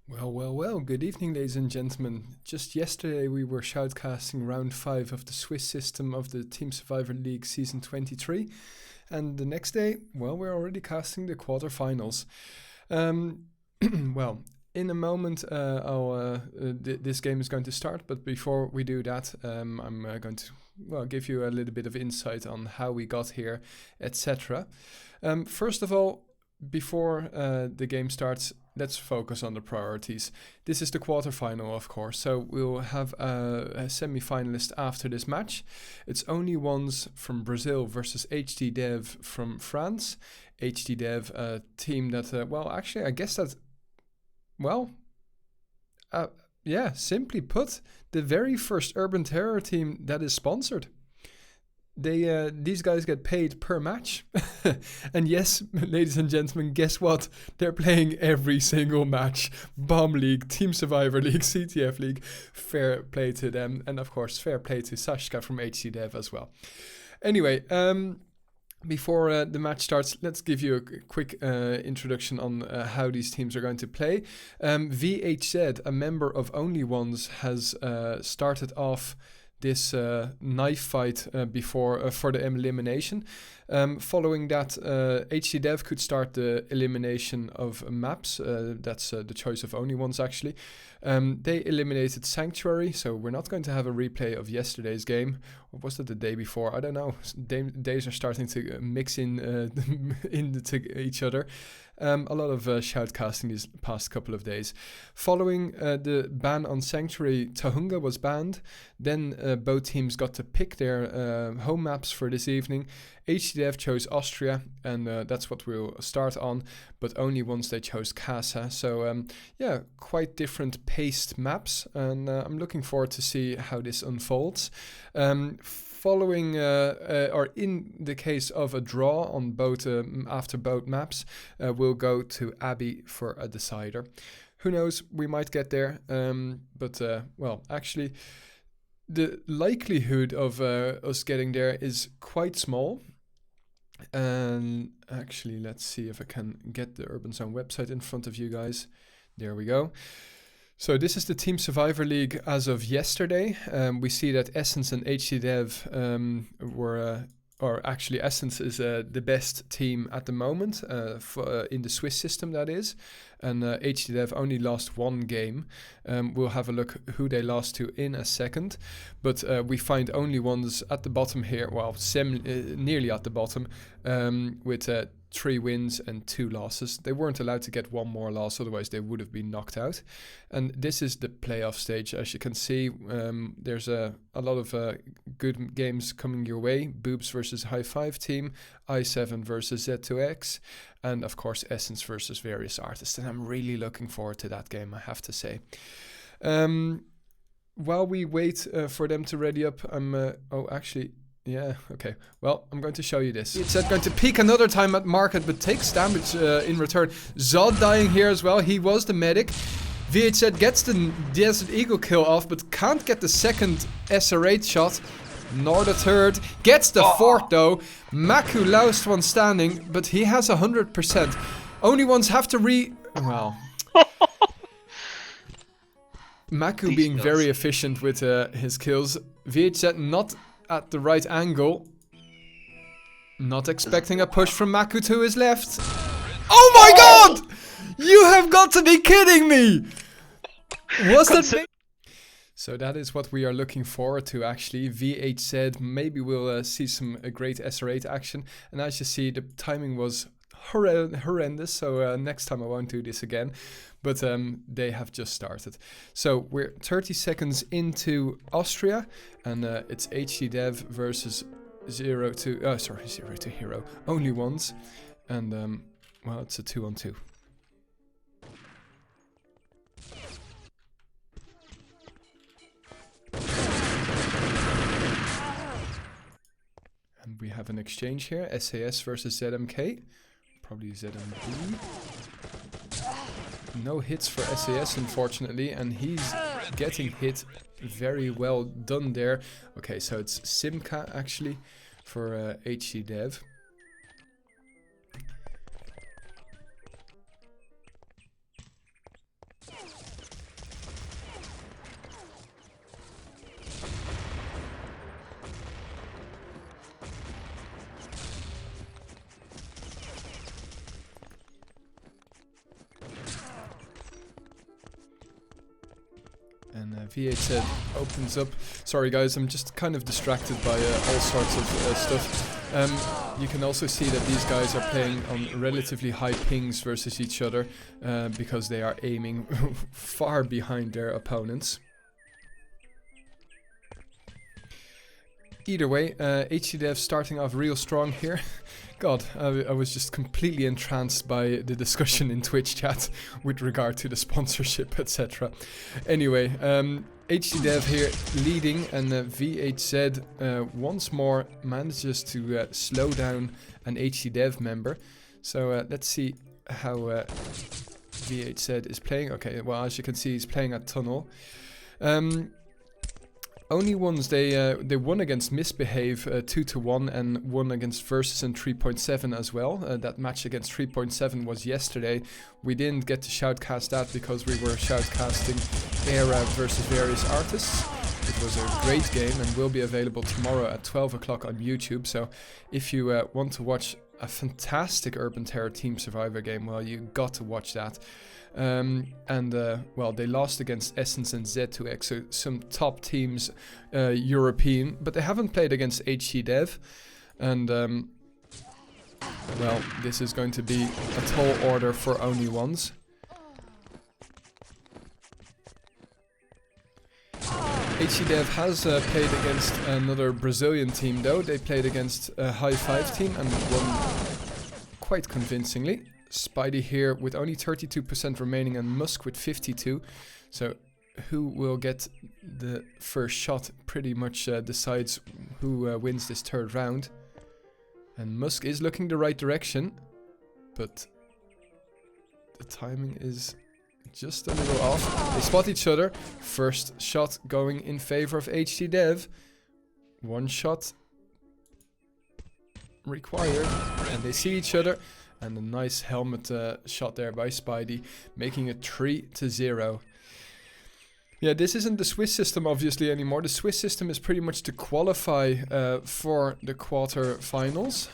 Well, good evening, ladies and gentlemen. Just yesterday we were shoutcasting round 5 of the Swiss system of the Team Survivor League Season 23. And the next day, well, we're already casting the quarterfinals. Well, in a moment, this game is going to start. But before we do that, I'm going to give you a little bit of insight on how we got here, etc. First of all, before the game starts, let's focus on the priorities. This is the quarterfinal, of course, so we'll have a semi-finalist after this match. It's only ones from Brazil versus HDdev from France. HDdev, a team that, actually, I guess that, simply put, the very first Urban Terror team that is sponsored. These guys get paid per match. And yes, ladies and gentlemen, guess what? They're playing every single match. Bomb League, Team Survivor League, CTF League. Fair play to them. And of course, fair play to Sashka from HDdev as well. Anyway, before the match starts, let's give you a quick introduction on how these teams are going to play. VHZ, a member of Only Ones, has started off this knife fight for the elimination. Following that, HDdev could start the elimination of maps. That's the choice of Only Ones, actually. They eliminated Sanctuary, so we're not going to have a replay of yesterday's game. Or was it the day before? I don't know. Days are starting to mix into each other. A lot of shoutcasting these past couple of days. Following the ban on Sanctuary, Tahunga was banned. Then both teams got to pick their home maps for this evening. HDdev chose Austria, and that's what we'll start on, but only once they chose Casa. So quite different paced maps, and I'm looking forward to see how this unfolds. Following, or in the case of a draw on both after both maps, we'll go to Abbey for a decider. Who knows? We might get there. Actually, the likelihood of us getting there is quite small. And actually, let's see if I can get the Urban Zone website in front of you guys. There we go. So this is the Team Survivor League as of yesterday. We see that Essence and HDdev Essence is the best team at the moment in the Swiss system, that is. And HDdev only lost one game. We'll have a look who they lost to in a second. But we find Only Ones at the bottom here, nearly at the bottom, with 3 wins and 2 losses. They weren't allowed to get one more loss, otherwise they would have been knocked out. And this is the playoff stage. As you can see, there's a lot of good games coming your way. Boobs versus High Five team, I7 versus Z2X, and of course Essence versus various artists. And I'm really looking forward to that game, I have to say. While we wait for them to ready up, yeah, okay. Well, I'm going to show you this. It's going to peek another time at market, but takes damage in return. Zod dying here as well. He was the medic. VHZ gets the Desert Eagle kill off, but can't get the second SR8 shot. Nor the third. Gets the fourth, though. Maku, last one standing, but he has 100%. Only ones have to Maku being very efficient with his kills. VHZ not at the right angle. Not expecting a push from Maku to his left. Oh my god! You have got to be kidding me! Was that... So that is what we are looking forward to, actually. VHZ, maybe we'll see some great SR8 action. And as you see, the timing was horrendous, so next time I won't do this again. But they have just started. So we're 30 seconds into Austria, and it's HDdev versus Zero to Hero. Only Ones. And, it's a 2-on-2. And we have an exchange here. SAS versus ZMK. Probably ZMB. No hits for SAS, unfortunately, and he's getting hit very well done there. Okay, so it's Simca, actually, for HDdev. And V8Z opens up. Sorry guys, I'm just kind of distracted by all sorts of stuff. You can also see that these guys are playing on relatively high pings versus each other because they are aiming far behind their opponents. Either way, HDdev starting off real strong here. God, I was just completely entranced by the discussion in Twitch chat with regard to the sponsorship, etc. Anyway, HDdev here leading, and V8Z once more manages to slow down an HDdev member. So let's see how V8Z is playing. Okay, well, as you can see, he's playing at Tunnel. Only ones they won against Misbehave 2-1 and won against Versus in 3.7 as well. That match against 3.7 was yesterday. We didn't get to shoutcast that because we were shoutcasting Era versus various artists. It was a great game and will be available tomorrow at 12 o'clock on YouTube. So if you want to watch a fantastic Urban Terror Team Survivor game, well, you got to watch that. Well, they lost against Essence and Z2X, so some top teams, European, but they haven't played against HDdev, and well, this is going to be a tall order for only ones. HDdev has played against another Brazilian team though. They played against a High Five team and won quite convincingly. Spidey here with only 32% remaining and Musk with 52. So who will get the first shot pretty much decides who wins this third round. And Musk is looking the right direction, but the timing is just a little off. They spot each other. First shot going in favor of HDdev. One shot required, and they see each other. And a nice helmet shot there by Spidey, making it 3-0. Yeah, this isn't the Swiss system obviously anymore. The Swiss system is pretty much to qualify for the quarter-finals,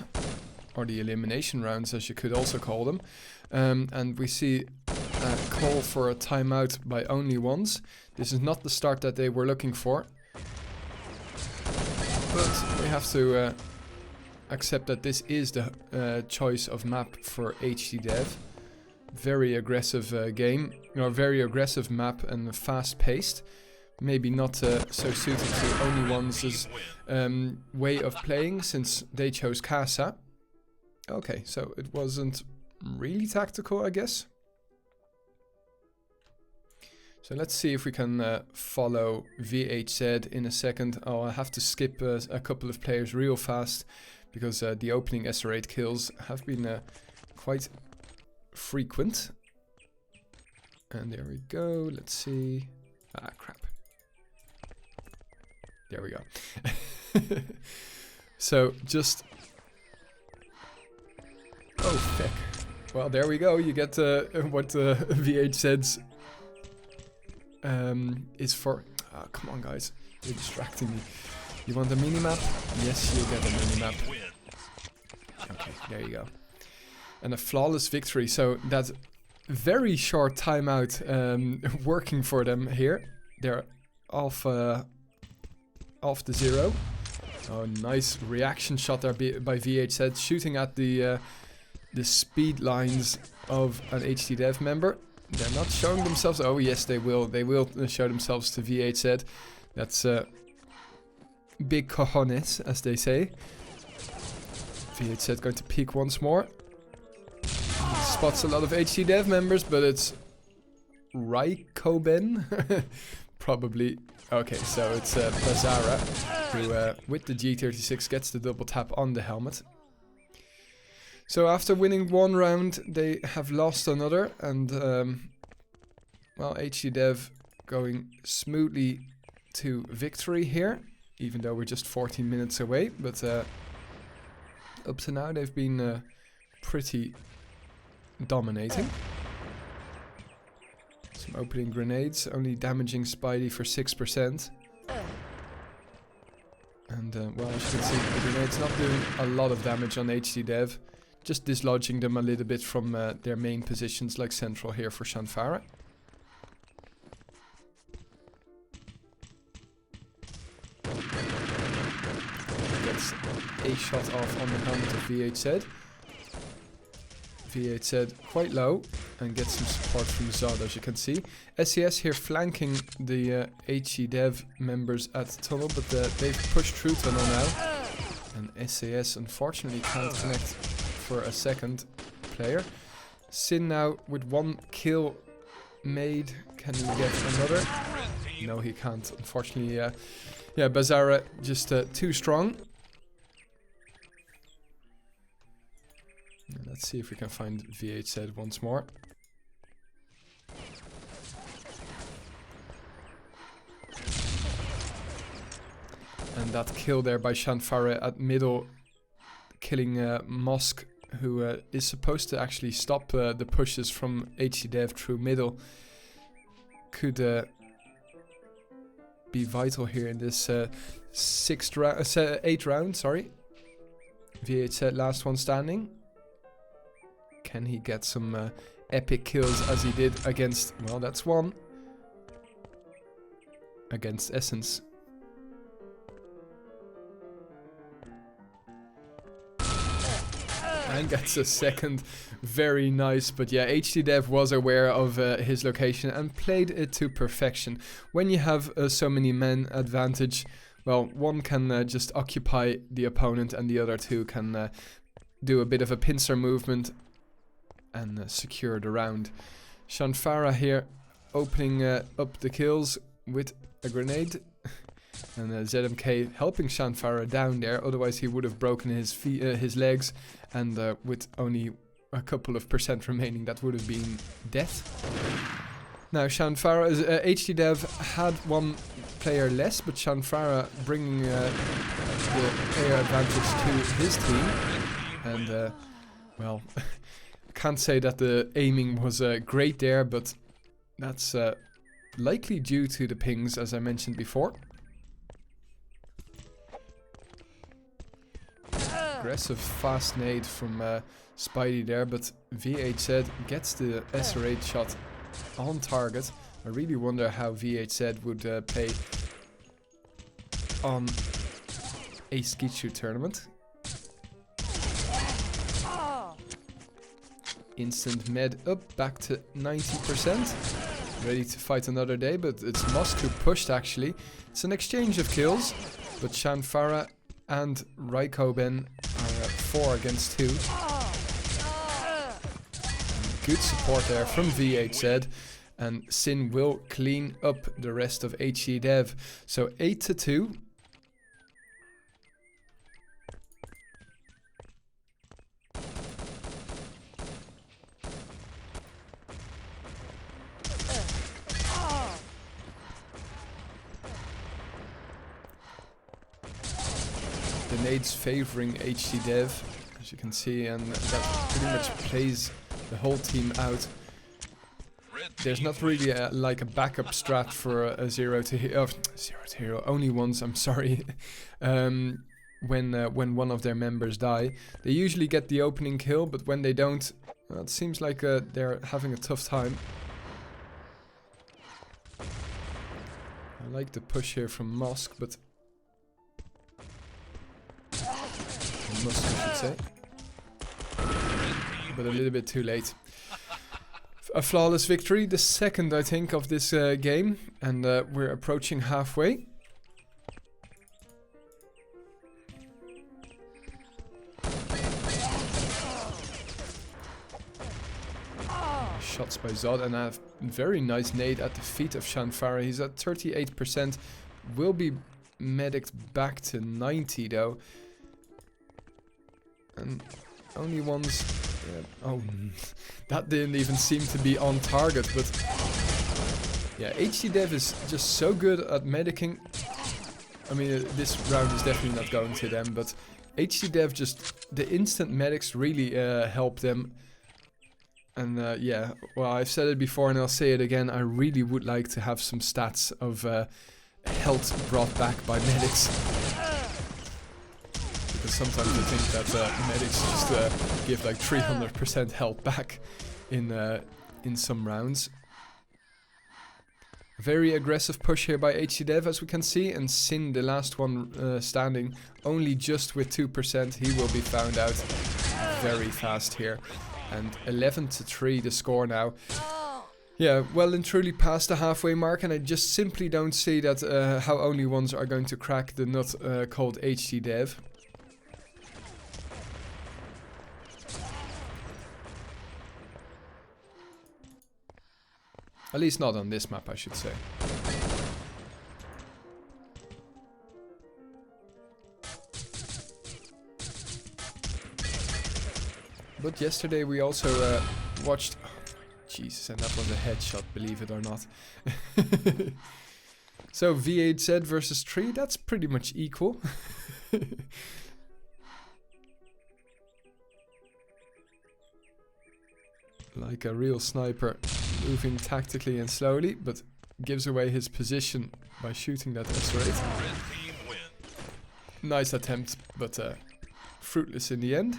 or the elimination rounds as you could also call them. And we see a call for a timeout by only ones. This is not the start that they were looking for. But we have to accept that this is the choice of map for HDdev. Very aggressive game, very aggressive map and fast-paced. Maybe not so suited to only one's way of playing, since they chose Casa. Okay, so it wasn't really tactical, I guess. So let's see if we can follow V8Z in a second. Oh, I have to skip a couple of players real fast, because the opening SR8 kills have been quite frequent. And there we go, let's see. Ah, crap. There we go. So, just... Oh, feck. Well, there we go, you get what V8Z's is for... Oh, come on, guys. You're distracting me. You want a minimap? Yes, you get a minimap. Okay, there you go. And a flawless victory. So that very short timeout working for them here. They're off the 0. Oh, nice reaction shot there by V8Z, shooting at the speed lines of an HDdev member. They're not showing themselves. Oh yes, they will. They will show themselves to V8Z. That's big cojones, as they say. V8Z going to peek once more. He spots a lot of HDdev members, but it's Raikoben. Probably. Okay, so it's Bazara, who with the G36 gets the double tap on the helmet. So after winning one round, they have lost another, and well, HDdev going smoothly to victory here, even though we're just 14 minutes away. But up to now, they've been pretty dominating. Some opening grenades, only damaging Spidey for 6%. And well, as you can see, the grenade's not doing a lot of damage on HDdev. Just dislodging them a little bit from their main positions, like central here for Shanfara. gets a shot off on the helmet of VHZ. VHZ quite low and gets some support from Zod, as you can see. SES here flanking the HDdev members at tunnel, but they've pushed through tunnel now. And SAS unfortunately can't connect for a second player. Sin now with 1 kill made. Can he get another? No, he can't. Unfortunately, yeah, Bazara just too strong. Let's see if we can find VHZ once more. And that kill there by Shanfara at middle, killing Mosk, who is supposed to actually stop the pushes from HDdev through middle, could be vital here in this 8th round. Sorry, VHZ last one standing. Can he get some epic kills as he did against? Well, that's one against Essence. And gets a second. Very nice. But yeah, HDdev was aware of his location and played it to perfection. When you have so many men advantage, well, one can just occupy the opponent and the other two can do a bit of a pincer movement and secure the round. Shanfara here opening up the kills with a grenade. And ZMK helping Shanfara down there, otherwise he would have broken his legs, and with only a couple of % remaining, that would have been death. Now Shanfara, HDdev had 1 player less, but Shanfara bringing the player advantage to his team, and well, can't say that the aiming was great there, but that's likely due to the pings, as I mentioned before. Aggressive fast nade from Spidey there, but VHZ gets the SR8 shot on target. I really wonder how VHZ would play on a Skitshoot tournament. Instant med up, back to 90%. Ready to fight another day, but it's Mosk who pushed actually. It's an exchange of kills, but Shanfara and Raikoben are 4 against 2. Good support there from VHZ, and Sin will clean up the rest of HDdev. So 8-2. The nades favoring HDdev, as you can see, and that pretty much plays the whole team out. There's not really like a backup strat for a 0 to hero, only once, I'm sorry. When one of their members die, they usually get the opening kill, but when they don't, it seems like they're having a tough time. I like the push here from Mosk, but Musk, I should say, but a little bit too late. A flawless victory, the second I think of this game, and we're approaching halfway. Shots by Zod, and a very nice nade at the feet of Shanfara. He's at 38%, will be medicked back to 90 though. And only ones... oh, that didn't even seem to be on target, but... yeah, HDdev is just so good at medicing. I mean, this round is definitely not going to them, but HDdev just... the instant medics really help them. And yeah, well, I've said it before and I'll say it again, I really would like to have some stats of health brought back by medics. Because sometimes I think that medics just give like 300% health back in some rounds. Very aggressive push here by HDdev, as we can see, and Sin, the last one standing, only just with 2%. He will be found out very fast here. And 11-3 the score now. Yeah, well and truly past the halfway mark, and I just simply don't see that how Only Ones are going to crack the nut called HDdev. At least not on this map, I should say. But yesterday we also watched... Oh, Jesus, and that was a headshot, believe it or not. So V8Z versus 3, that's pretty much equal. Like a real sniper, moving tactically and slowly, but gives away his position by shooting that S-rate. Nice attempt, but fruitless in the end.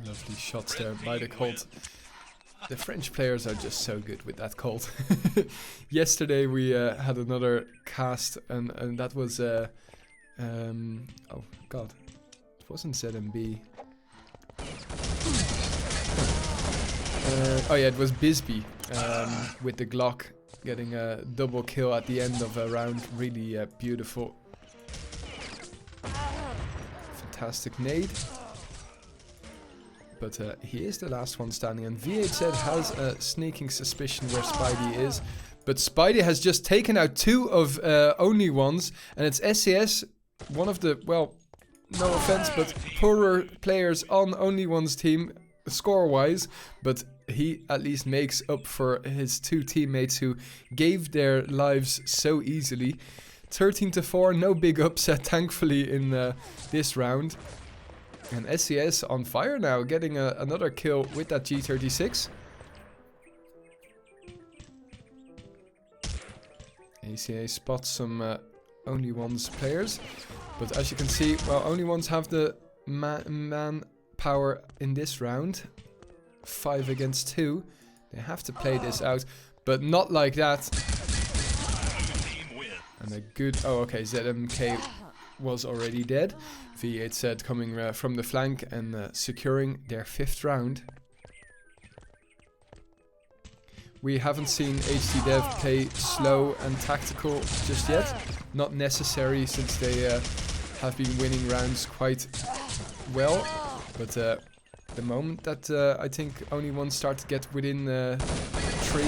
Lovely shots there by the Colt. The French players are just so good with that Colt. Yesterday we had another cast, and that was oh god, it wasn't ZMB. Oh yeah, it was Bisbee with the Glock getting a double kill at the end of a round. Really beautiful. Fantastic nade. But he is the last one standing, and V8Z has a sneaking suspicion where Spidey is. But Spidey has just taken out 2 of Only Ones, and it's SES, one of the, well, no offense, but poorer players on Only One's team, score-wise. But he at least makes up for his 2 teammates who gave their lives so easily. 13-4, no big upset, thankfully, in this round. And SES on fire now, getting another kill with that G36. ACA spots some Only Ones players. But as you can see, well, Only Ones have the man power in this round. 5 against 2. They have to play this out, but not like that. And a good... Oh, okay, ZMK was already dead. V8Z coming from the flank and securing their 5th round. We haven't seen HDdev play slow and tactical just yet. Not necessary, since they have been winning rounds quite well. But the moment that I think Only One start to get within 3,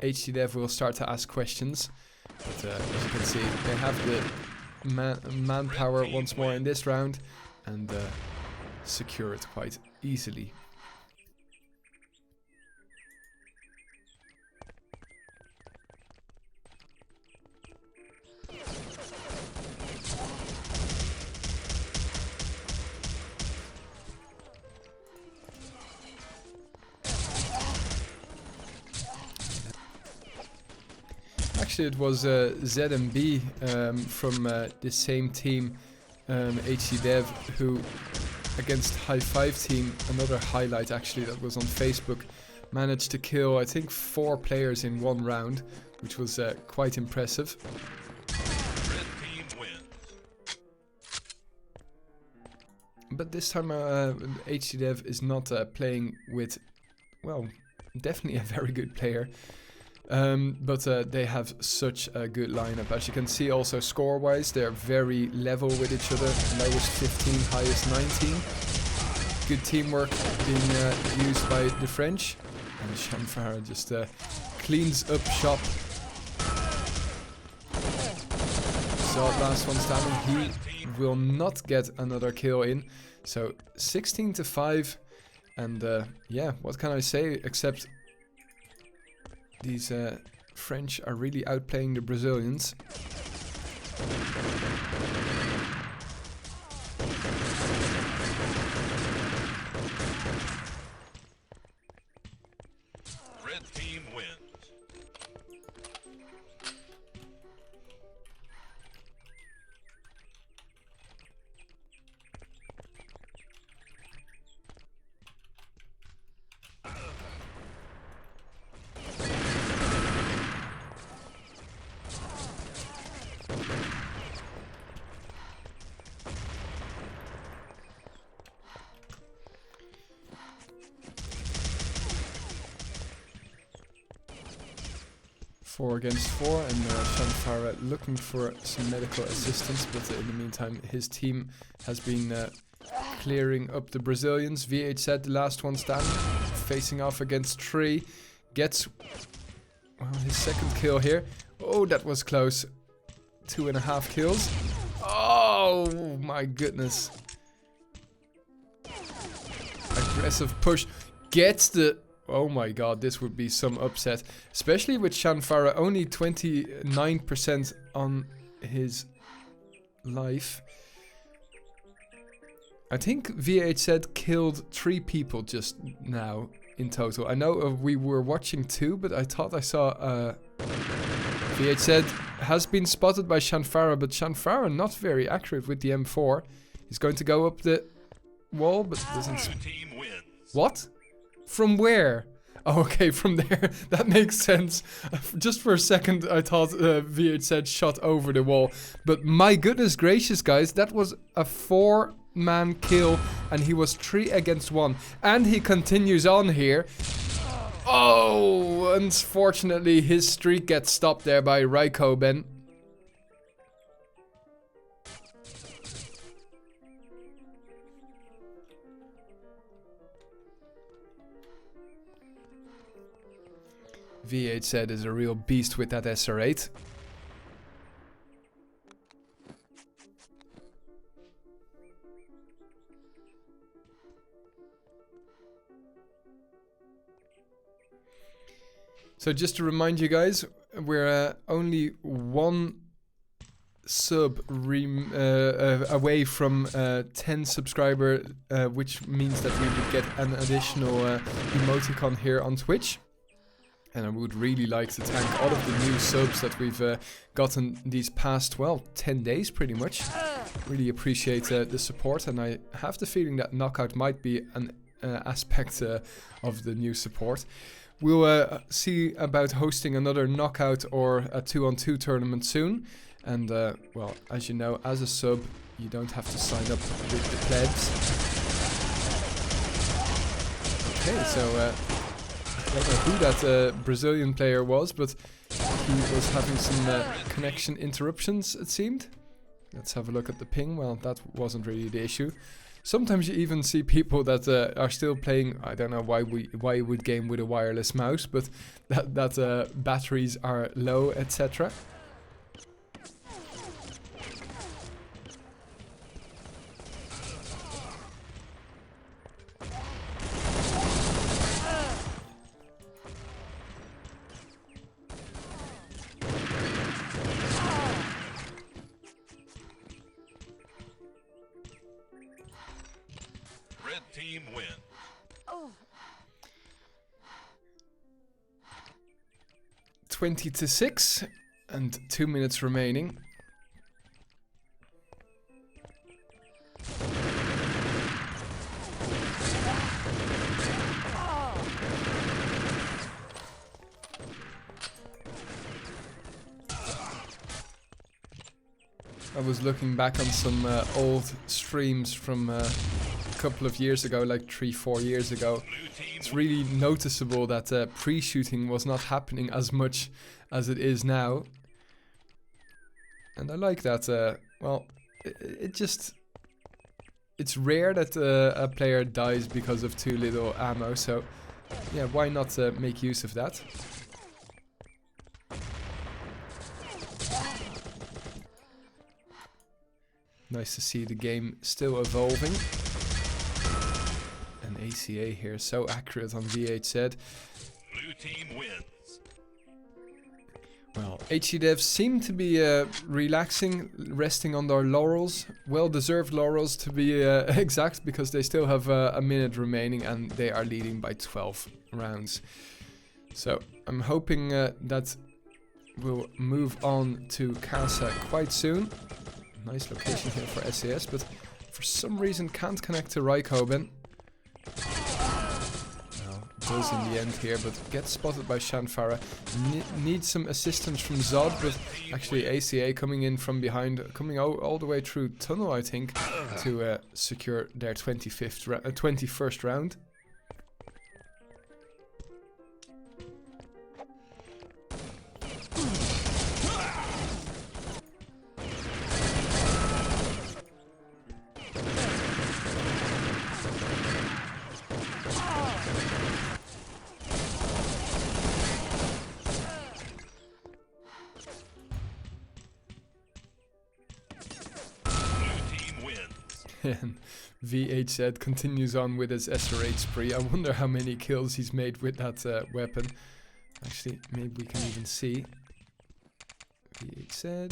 HDdev will start to ask questions. But as you can see, they have the manpower once more in this round, and secure it quite easily. Actually, it was ZMB from the same team, HDdev, who against High Five team, another highlight actually that was on Facebook, managed to kill I think 4 players in 1 round, which was quite impressive. Red team wins. But this time HDdev is not playing with, well, definitely a very good player. But they have such a good lineup. As you can see, also score-wise, they're very level with each other. Lowest 15, highest 19. Good teamwork being used by the French. And Shamfara just cleans up shop. So last one standing, he will not get another kill in. So 16-5, and yeah, what can I say except these French are really outplaying the Brazilians. Red team wins. Four against four, and Shanfara looking for some medical assistance, but in the meantime his team has been clearing up the Brazilians. VHZ, the last one standing, facing off against Tree, gets his second kill here. Oh, that was close. 2.5 kills. Oh my goodness. Aggressive push. Gets the... Oh my god, this would be some upset. Especially with Shanfara only 29% on his life. I think VHZ killed 3 people just now in total. I know we were watching 2, but I thought I saw... VHZ has been spotted by Shanfara, but Shanfara not very accurate with the M4. He's going to go up the wall, but doesn't... What? From where? Oh, okay, from there. That makes sense. Just for a second, I thought VHZ shot over the wall. But my goodness gracious, guys, that was a 4-man kill, and he was 3 against 1. And he continues on here. Oh, unfortunately, his streak gets stopped there by Raiko Ben. VHZ is a real beast with that SR8. So just to remind you guys, we're only 1 sub away from 10 subscriber, which means that we would get an additional emoticon here on Twitch. And I would really like to thank all of the new subs that we've gotten these past, well, 10 days pretty much. Really appreciate the support, and I have the feeling that Knockout might be an aspect of the new support. We'll see about hosting another Knockout or a 2-on-2 tournament soon. And, well, as you know, as a sub, you don't have to sign up with the plebs. Okay, so... I don't know who that Brazilian player was, but he was having some connection interruptions, it seemed. Let's have a look at the ping. Well, that wasn't really the issue. Sometimes you even see people that are still playing. I don't know why you would game with a wireless mouse, but that batteries are low, etc. Team win. Oh. 20-6 and 2 minutes remaining. I was looking back on some old streams from a couple of years ago, like 3-4 years ago. It's really noticeable that pre-shooting was not happening as much as it is now. And I like that, well, it's rare that a player dies because of too little ammo, so yeah, why not make use of that? Nice to see the game still evolving. And ACA here, so accurate on VHZ. Blue team wins. Well, HDdev seem to be relaxing, resting on their laurels. Well-deserved laurels to be exact, because they still have a minute remaining and they are leading by 12 rounds. So I'm hoping that we'll move on to Casa quite soon. Nice location here for SAS, but for some reason can't connect to Rijkoben. Does in the end here, but gets spotted by Shanfara. Needs some assistance from Zod, but actually ACA coming in from behind, coming all the way through tunnel, I think, to secure their 21st round. And VHZ continues on with his SR8 spree. I wonder how many kills he's made with that weapon. Actually, maybe we can even see. VHZ.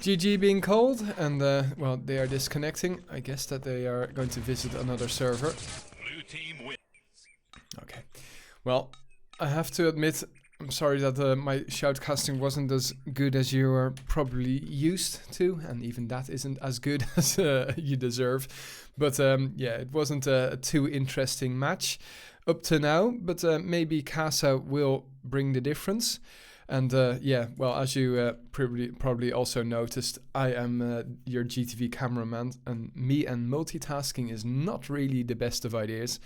GG being called, and well, they are disconnecting. I guess that they are going to visit another server. Blue team wins. Okay, well, I have to admit, I'm sorry that my shoutcasting wasn't as good as you are probably used to, and even that isn't as good as you deserve. But yeah, it wasn't a too interesting match up to now, but maybe Casa will bring the difference. And yeah, well, as you probably also noticed, I am your GTV cameraman, and me and multitasking is not really the best of ideas.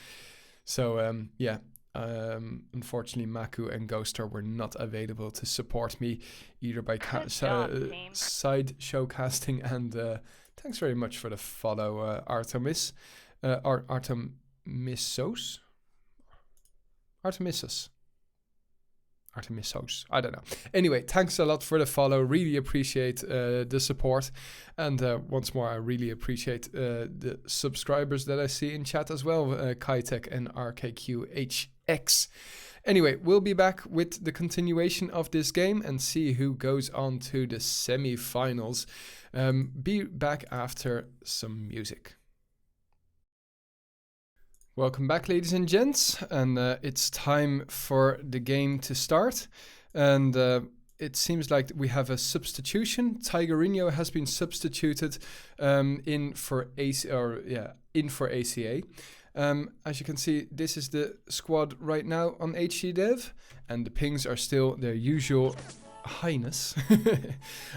So yeah, unfortunately Maku and Ghostar were not available to support me either by side showcasting, and thanks very much for the follow, Artemis. Artemisos? Artemisos, I don't know. Anyway, thanks a lot for the follow. Really appreciate the support. And once more, I really appreciate the subscribers that I see in chat as well. Kitech and RKQHX. Anyway, we'll be back with the continuation of this game and see who goes on to the semi-finals. Be back after some music. Welcome back, ladies and gents, and it's time for the game to start. And it seems like we have a substitution. Tigerinho has been substituted in for ACA. As you can see, this is the squad right now on HDdev, and the pings are still their usual highness.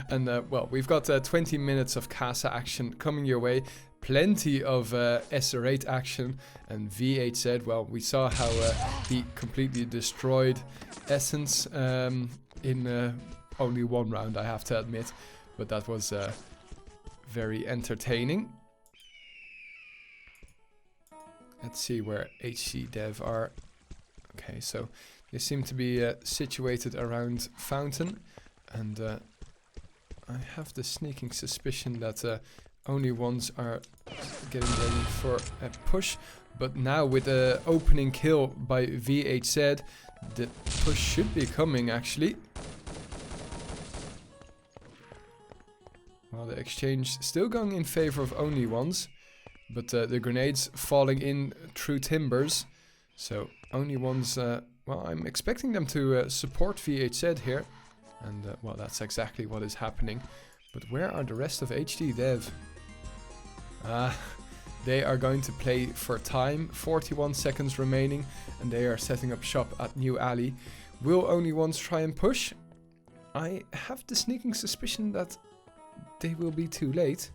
And well, we've got 20 minutes of Casa action coming your way. Plenty of SR8 action, and VHZ, well, we saw how he completely destroyed Essence in only one round, I have to admit, but that was very entertaining. Let's see where HDdev are. Okay, so they seem to be situated around Fountain, and I have the sneaking suspicion that only ones are getting ready for a push, but now with the opening kill by VHZ, the push should be coming actually. Well, the exchange still going in favor of only ones, but the grenades falling in through timbers, so only ones, well, I'm expecting them to support VHZ here, and well, that's exactly what is happening. But where are the rest of HDdev? They are going to play for time. 41 seconds remaining, and they are setting up shop at New Alley. Will only ones try and push? I have the sneaking suspicion that they will be too late.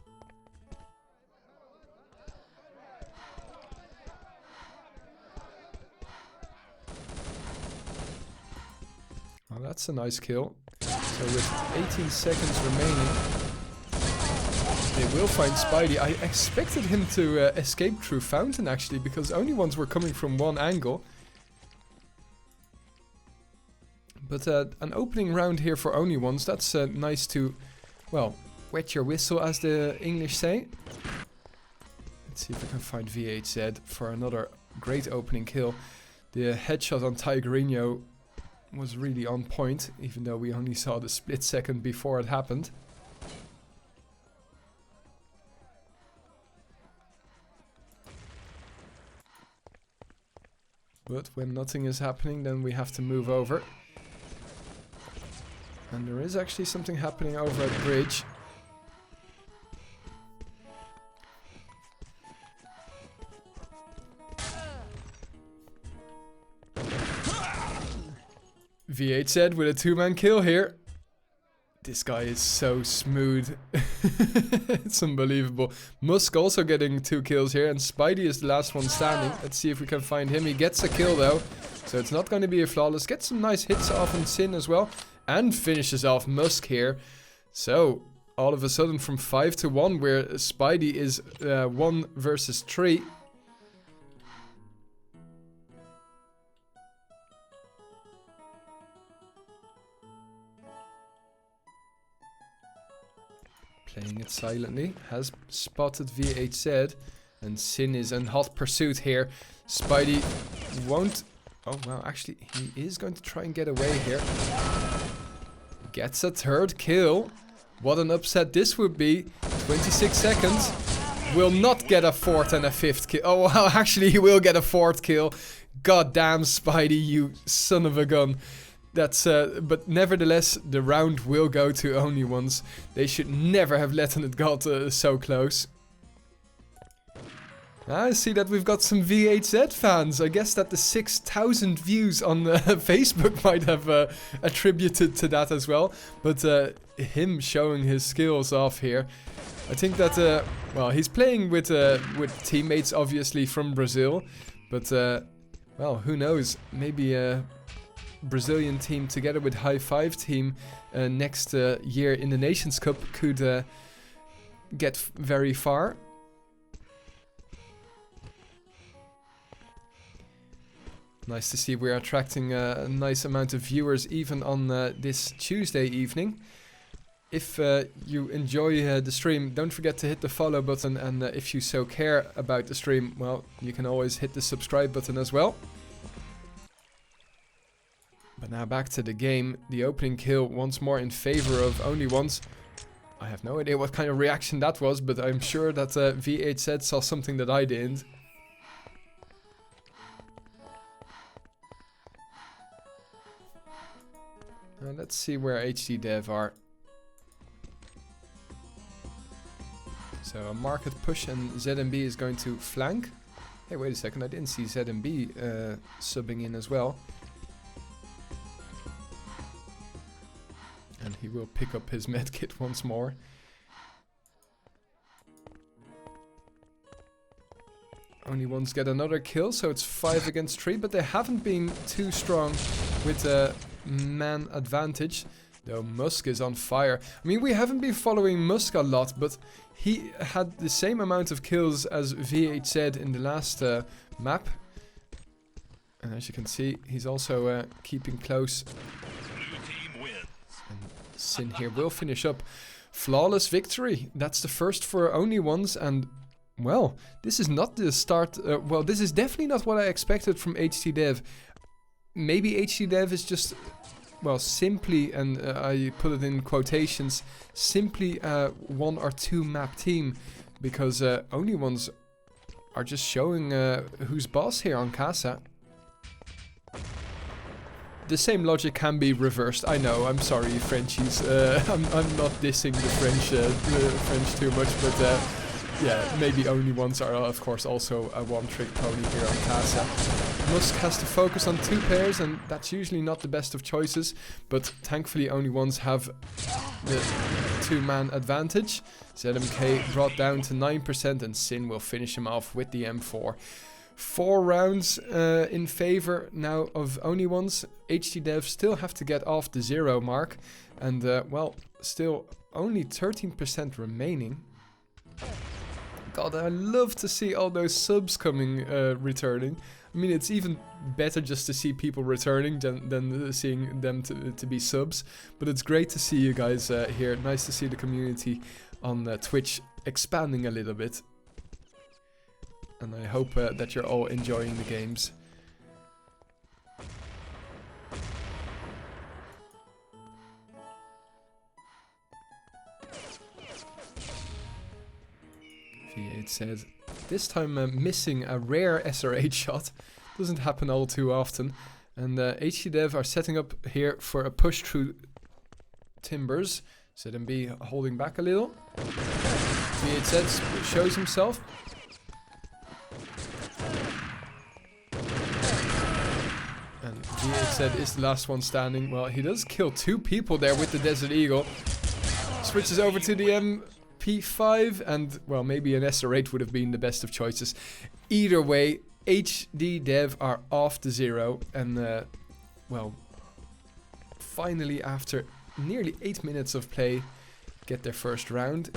Well, that's a nice kill. So with 18 seconds remaining, they will find Spidey. I expected him to escape through Fountain actually, because only ones were coming from one angle. But an opening round here for only ones, that's nice to, well, wet your whistle, as the English say. Let's see if I can find VHZ for another great opening kill. The headshot on Tigerino was really on point, even though we only saw the split second before it happened. But when nothing is happening, then we have to move over. And there is actually something happening over at bridge. VHZ with a 2-man kill here. This guy is so smooth. It's unbelievable. Musk also getting 2 kills here, and Spidey is the last one standing. Let's see if we can find him. He gets a kill though, so it's not going to be a flawless. Gets some nice hits off on Sin as well, and finishes off Musk here. So all of a sudden from 5 to 1, where Spidey is 1 versus 3. Playing it silently, has spotted VHZ, and Sin is in hot pursuit here. Spidey won't... Oh, well, actually, he is going to try and get away here. Gets a 3rd kill. What an upset this would be. 26 seconds. Will not get a 4th and a 5th kill. Oh, well, actually, he will get a 4th kill. God damn, Spidey, you son of a gun. That's, but nevertheless, the round will go to Only Ones. They should never have let it got so close. I see that we've got some VHZ fans. I guess that the 6,000 views on Facebook might have attributed to that as well. But him showing his skills off here. I think that, well, he's playing with teammates, obviously, from Brazil. But, well, who knows? Maybe... Brazilian team together with High Five team next year in the Nations Cup could get very far. Nice to see we're attracting a nice amount of viewers even on this Tuesday evening. If you enjoy the stream, don't forget to hit the follow button, and if you so care about the stream, well, you can always hit the subscribe button as well. But now back to the game. The opening kill once more in favor of Only Ones. I have no idea what kind of reaction that was, but I'm sure that VHZ saw something that I didn't. Let's see where HDdev are. So a market push, and ZMB is going to flank. Hey, wait a second, I didn't see ZMB subbing in as well. And he will pick up his medkit once more. Only Ones get another kill, so it's 5 against 3, but they haven't been too strong with man advantage. Though Musk is on fire. I mean, we haven't been following Musk a lot, but he had the same amount of kills as VHZ in the last map. And as you can see, he's also keeping close. Sin here will finish up. Flawless victory. That's the first for Only Ones, and well, this is not the start. Well, this is definitely not what I expected from HDdev. Maybe HDdev is just, well, simply, and I put it in quotations, simply a 1 or 2 map team, because Only Ones are just showing who's boss here on Casa. The same logic can be reversed. I know. I'm sorry, Frenchies. I'm not dissing the French too much, but yeah, maybe Only Ones are, of course, also a one-trick pony here on Casa. Musk has to focus on 2 players, and that's usually not the best of choices. But thankfully, Only Ones have the 2-man advantage. ZMK brought down to 9%, and Sin will finish him off with the M4. 4 rounds in favor now of Only Ones. HDdev still have to get off the 0 mark. And, well, still only 13% remaining. God, I love to see all those subs coming, returning. I mean, it's even better just to see people returning than seeing them to be subs. But it's great to see you guys here. Nice to see the community on Twitch expanding a little bit. And I hope that you're all enjoying the games. V8 said, this time missing a rare SR8 shot. Doesn't happen all too often. And HDdev are setting up here for a push through timbers. ZMB holding back a little. V8 said shows himself. And V8 said is the last one standing. Well, he does kill 2 people there with the Desert Eagle. Switches over to the MP5 and, well, maybe an SR8 would have been the best of choices. Either way, HDdev are off to 0 and, well, finally after nearly 8 minutes of play, get their first round.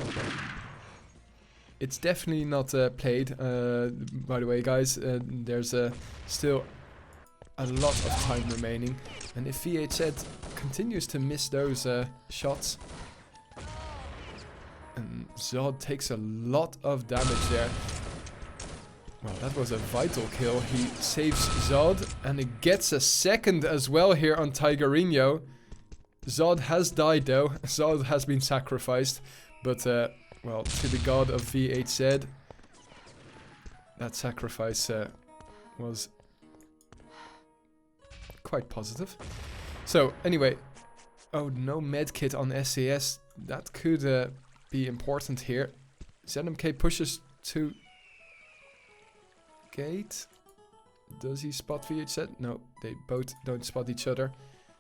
It's definitely not played, by the way, guys. There's still a lot of time remaining, and if V8Z continues to miss those shots, and Zod takes a lot of damage there. Well, that was a vital kill. He saves Zod, and he gets a second as well here on Tigerinho. Zod has died though. Zod has been sacrificed, but well, to the god of V8Z, that sacrifice was quite positive. So anyway, oh, no medkit on SAS. That could be important here. ZMK pushes to gate. Does he spot V8Z? No, they both don't spot each other.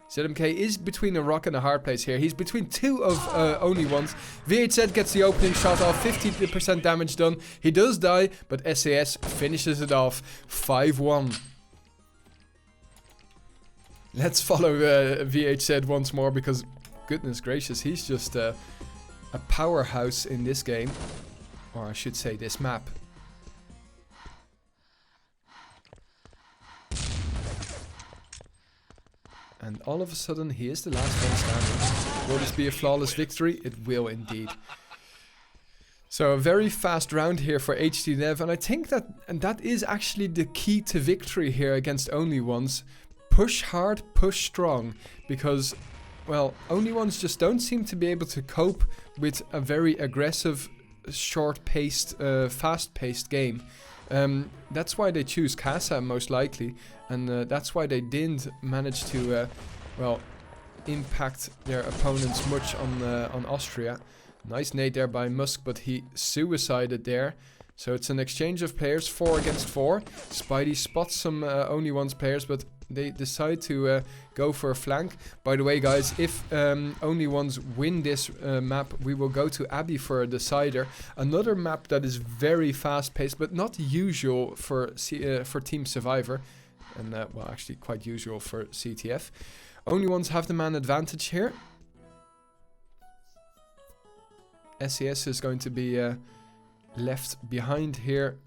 ZMK is between a rock and a hard place here. He's between 2 of only ones. V8Z gets the opening shot off, 50% damage done. He does die, but SAS finishes it off 5-1. Let's follow V8Z once more because, goodness gracious, he's just a powerhouse in this game. Or I should say this map. And all of a sudden, he is the last one standing. Will this be a flawless victory? It will indeed. So a very fast round here for HDdev, and I think that is actually the key to victory here against Only Ones. Push hard, push strong, because, well, Only Ones just don't seem to be able to cope with a very aggressive, short-paced, fast-paced game. That's why they choose Casa most likely, and that's why they didn't manage to, well, impact their opponents much on Austria. Nice nade there by Musk, but he suicided there. So it's an exchange of players, 4 against 4. Spidey spots some Only Ones players, but they decide to go for a flank. By the way, guys, if Only Ones win this map, we will go to Abbey for a decider. Another map that is very fast-paced, but not usual for Team Survivor. And, well, actually quite usual for CTF. Only Ones have the man advantage here. SES is going to be left behind here.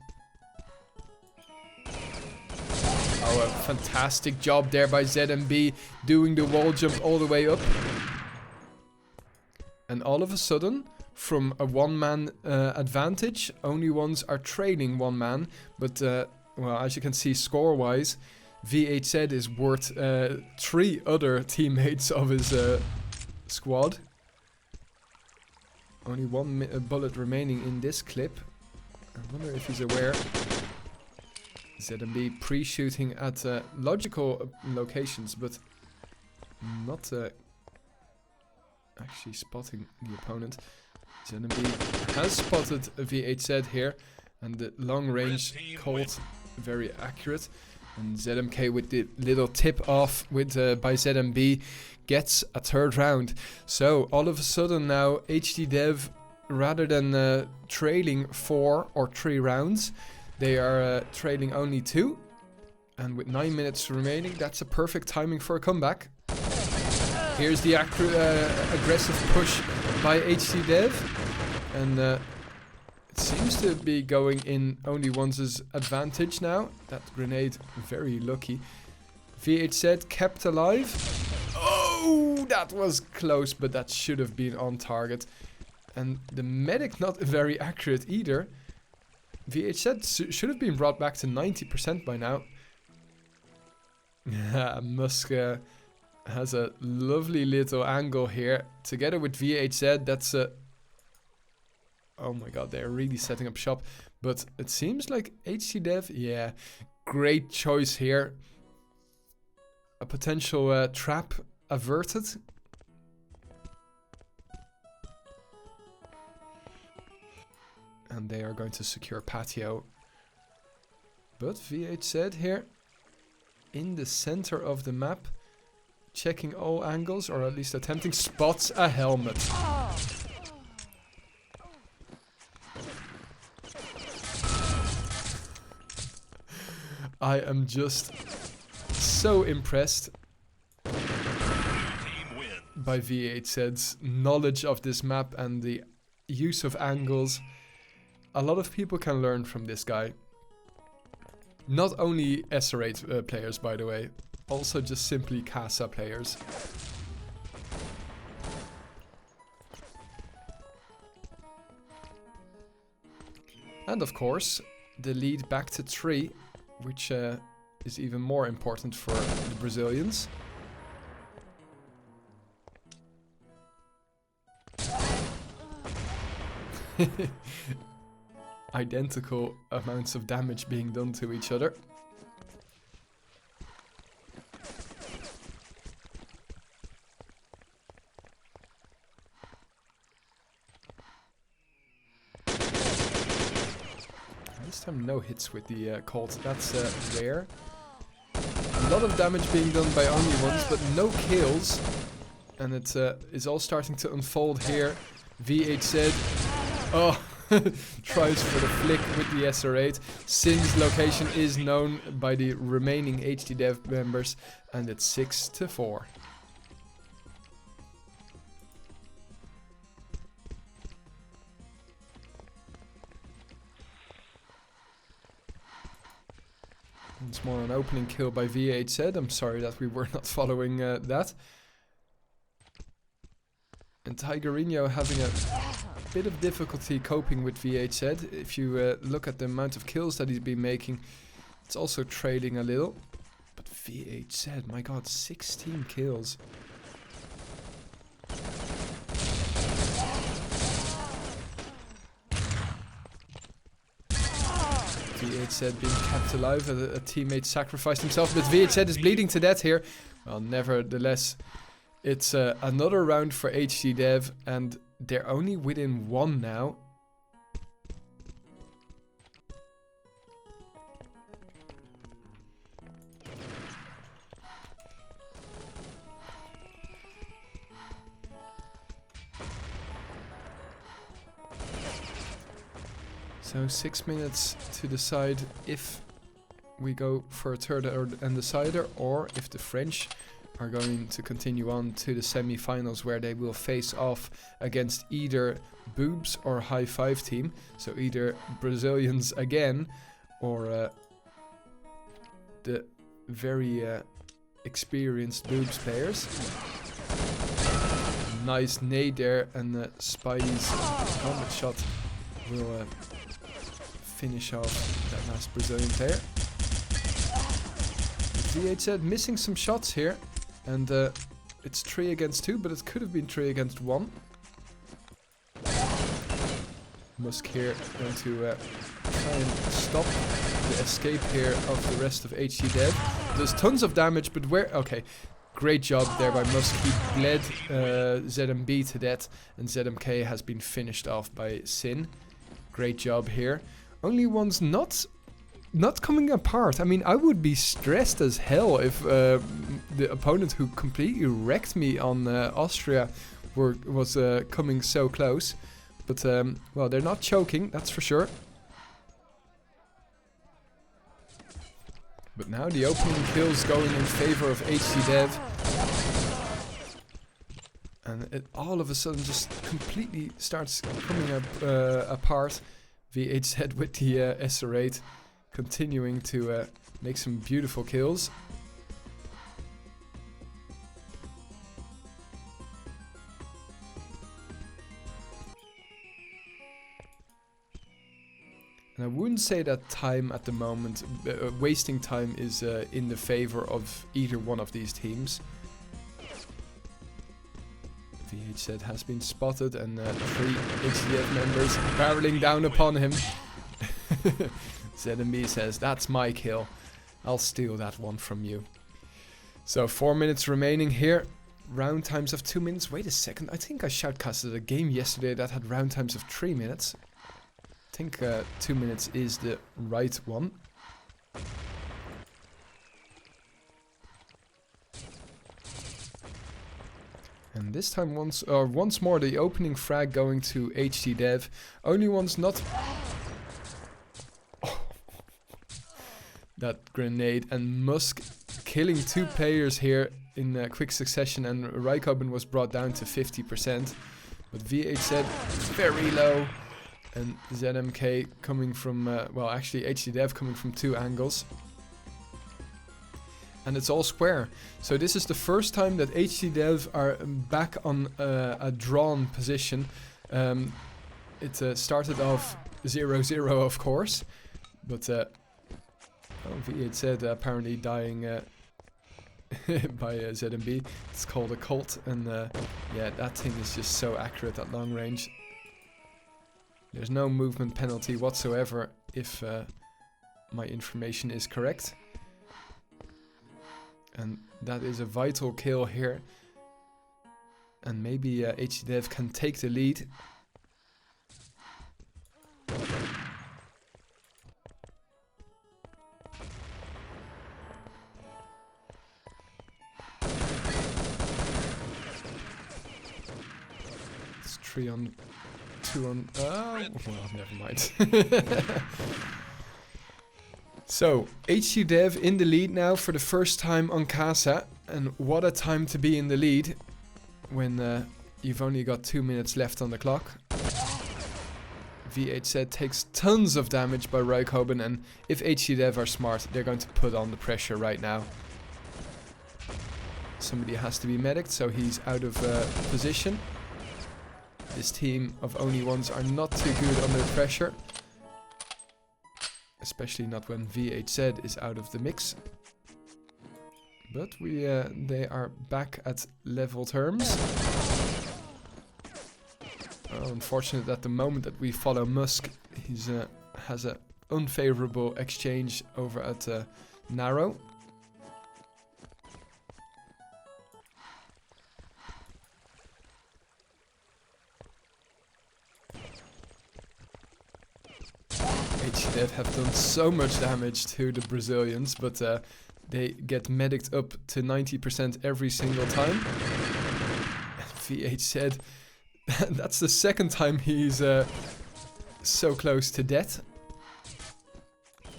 Oh, a fantastic job there by ZMB, doing the wall jump all the way up. And all of a sudden, from a one-man advantage, Only Ones are trailing one man. But, well, as you can see score-wise, V8Z is worth 3 other teammates of his squad. Only 1 bullet remaining in this clip. I wonder if he's aware. ZMB pre-shooting at logical locations, but not actually spotting the opponent. ZMB has spotted a V8Z here, and the long range Colt very accurate. And ZMK with the little tip off with by ZMB gets a 3rd round. So all of a sudden now HDdev, rather than trailing 4 or 3 rounds, they are trailing only 2. And with 9 minutes remaining, that's a perfect timing for a comeback. Here's the aggressive push by HDdev. And it seems to be going in Only One's advantage now. That grenade, very lucky. V8Z kept alive. Oh, that was close, but that should have been on target. And the medic not very accurate either. VHZ should have been brought back to 90% by now. Yeah, Musk has a lovely little angle here. Together with VHZ, that's a... Oh my god, they're really setting up shop. But it seems like HDdev, yeah, great choice here. A potential trap averted. And they are going to secure patio. But VHZ here, in the center of the map, checking all angles, or at least attempting, spots a helmet. I am just so impressed by V8Z's knowledge of this map and the use of angles. A lot of people can learn from this guy. Not only SR8 players, by the way, also just simply CASA players. And of course, the lead back to 3, which is even more important for the Brazilians. Identical amounts of damage being done to each other. This time no hits with the Colt, that's rare. A lot of damage being done by only ones, but no kills. And it is all starting to unfold here. VHZ, oh, tries for the flick with the SR8. Sin's location is known by the remaining HDdev members, and it's 6-4. Once more an opening kill by V8Z. I'm sorry that we were not following that. And Tigerinho having a bit of difficulty coping with V8Z. If you look at the amount of kills that he's been making, it's also trailing a little. But V8Z, my god, 16 kills. V8Z being kept alive, a teammate sacrificed himself, but V8Z is bleeding to death here. Well, nevertheless, it's another round for HDdev, and they're only within 1 now. So 6 minutes to decide if we go for a third and decider, or if the French are going to continue on to the semi-finals, where they will face off against either Boobs or High Five team. So either Brazilians again, or the very experienced Boobs players. Nice nade there, and Spidey's helmet shot will finish off that last Brazilian player. V8Z missing some shots here, and it's 3 against 2, but it could have been 3 against 1. Musk here going to try and stop the escape here of the rest of HDdev. There's tons of damage, but where... Okay, great job there by Musk. He bled ZMB to death, and ZMK has been finished off by Sin. Great job here. Only one's not coming apart. I mean, I would be stressed as hell if the opponent who completely wrecked me on Austria was coming so close. But, well, they're not choking, that's for sure. But now the opening kills going in favor of HDdev. And it all of a sudden just completely starts coming up apart. V8Z with the SR8 continuing to make some beautiful kills. And I wouldn't say that time at the moment, wasting time is in the favor of either one of these teams. VHZ has been spotted and 3 HDdev members barreling down upon him. ZMB says, that's my kill. I'll steal that one from you. So 4 minutes remaining here. Round times of 2 minutes. Wait a second. I think I shoutcasted a game yesterday that had round times of 3 minutes. I think 2 minutes is the right one. And this time once more the opening frag going to HDdev. Only one's not... Oh. That grenade, and Musk killing 2 players here in quick succession, and Rijkoven was brought down to 50%. But VHZ very low, and ZMK coming from, well actually HDdev coming from 2 angles. And it's all square. So this is the first time that HDdev are back on a drawn position. It started off 0-0 of course, but VHZ apparently dying by ZMB. It's called a cult, and yeah, that thing is just so accurate at long range. There's no movement penalty whatsoever if my information is correct. And that is a vital kill here. And maybe HDdev can take the lead. It's 3 on 2 on... Oh, well, never mind. So, HDdev in the lead now for the first time on Casa. And what a time to be in the lead when you've only got 2 minutes left on the clock. VHZ takes tons of damage by Rijkoven, and if HDdev are smart, they're going to put on the pressure right now. Somebody has to be medicked, so he's out of position. This team of only ones are not too good under pressure. Especially not when VHZ is out of the mix. But they are back at level terms. Unfortunate at the moment that we follow Musk. He's has an unfavorable exchange over at Narrow. HDdev have done so much damage to the Brazilians, but they get medicked up to 90% every single time. VHZ, that's the second time he's so close to death.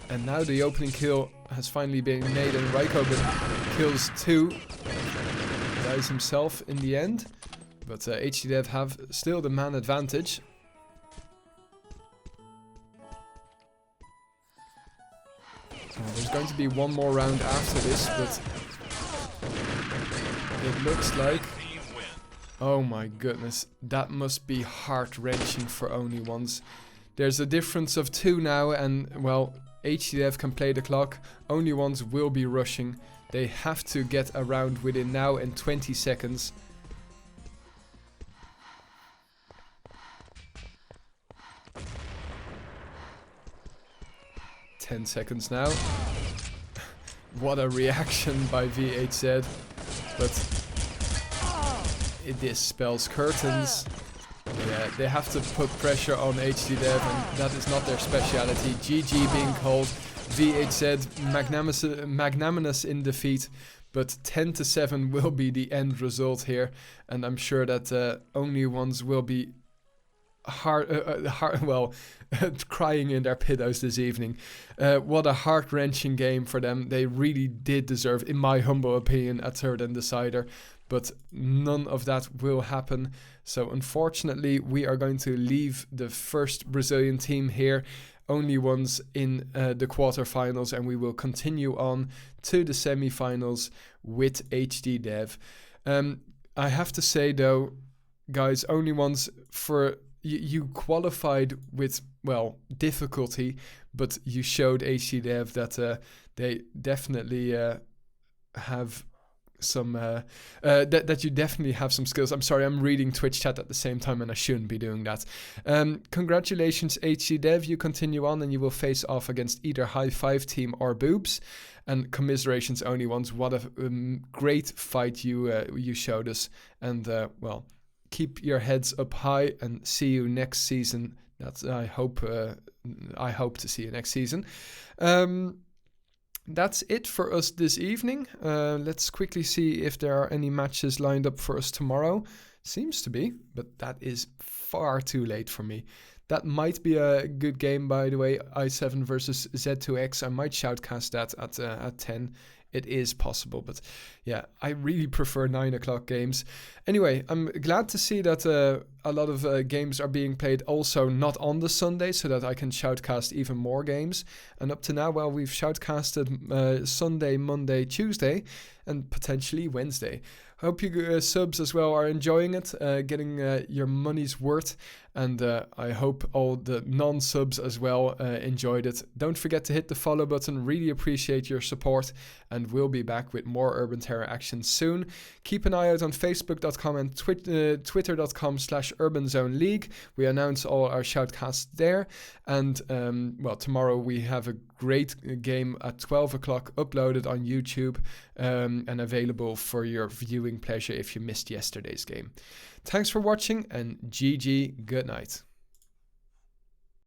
And now the opening kill has finally been made, and Rijkoven kills 2. Dies himself in the end, but HDdev have still the man advantage. There's going to be one more round after this, but it looks like... Oh my goodness, that must be heart-wrenching for only ones. There's a difference of 2 now, and well, HDdev can play the clock. Only ones will be rushing. They have to get a round within now and 20 seconds. Ten seconds now. What a reaction by VHZ, but it dispels curtains. Yeah, they have to put pressure on HDdev, and that is not their speciality. GG being called. VHZ magnanimous in defeat, but 10-7 will be the end result here, and I'm sure that only ones will be crying in their pillows this evening. What a heart-wrenching game for them. They really did deserve, in my humble opinion, a third and decider, but none of that will happen. So unfortunately, we are going to leave the first Brazilian team here, only ones in the quarterfinals, and we will continue on to the semifinals with HDdev. I have to say though, guys, only ones for... You qualified with difficulty, but you showed HDdev that they definitely have some that you definitely have some skills. I'm sorry, I'm reading Twitch chat at the same time and I shouldn't be doing that. Congratulations HDdev, you continue on and you will face off against either High Five Team or Boobs, and commiserations only ones. What a great fight you showed us, and keep your heads up high and see you next season. That's I hope to see you next season. That's it for us this evening. Let's quickly see if there are any matches lined up for us tomorrow. Seems to be, but that is far too late for me. That might be a good game, by the way. i7 versus Z2X. I might shoutcast that at 10. It is possible, but yeah, I really prefer 9 o'clock games. Anyway, I'm glad to see that a lot of games are being played also not on the Sunday, so that I can shoutcast even more games. And up to now, well, we've shoutcasted Sunday, Monday, Tuesday, and potentially Wednesday. Hope you subs as well are enjoying it, getting your money's worth, and I hope all the non-subs as well enjoyed it. Don't forget to hit the follow button, really appreciate your support, and we'll be back with more Urban Terror action soon. Keep an eye out on facebook.com and twitter.com/UrbanZoneLeague. We announce all our shoutcasts there, and tomorrow we have a great game at 12 o'clock uploaded on YouTube and available for your viewing pleasure if you missed yesterday's game. Thanks for watching, and GG, good night.